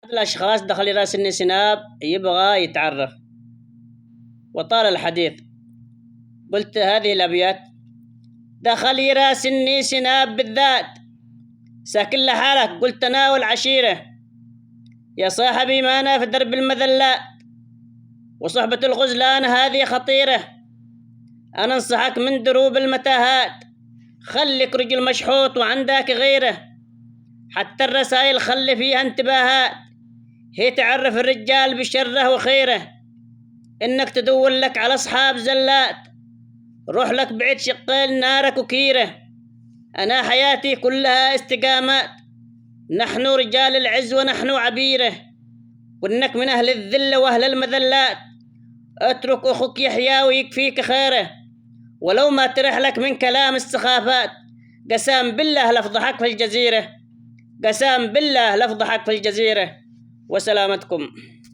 الأشخاص دخل يراسلني سناب يبغى يتعرف، وطال الحديث. قلت هذه الأبيات: دخل يراسلني سناب بالذات، ساكن لحالك قلت أنا والعشيرة، يا صاحبي ما أنا في درب المذلات، وصحبة الغزلان هذه خطيرة، أنا أنصحك من دروب المتاهات، خليك رجل مشحوط وعندك غيره، حتى الرسائل خلي فيها انتباهات، هي تعرف الرجال بشره وخيره، إنك تدور لك على أصحاب زلات، روح لك بعيد شقين نارك وكيره، أنا حياتي كلها استقامات، نحن رجال العز ونحن عبيره، وإنك من أهل الذل وأهل المذلات، اترك أخوك يحيى ويكفيك خيره، ولو ما ترح لك من كلام السخافات، قسام بالله لفضحك في الجزيرة، قسام بالله لفضحك في الجزيرة. وسلامتكم.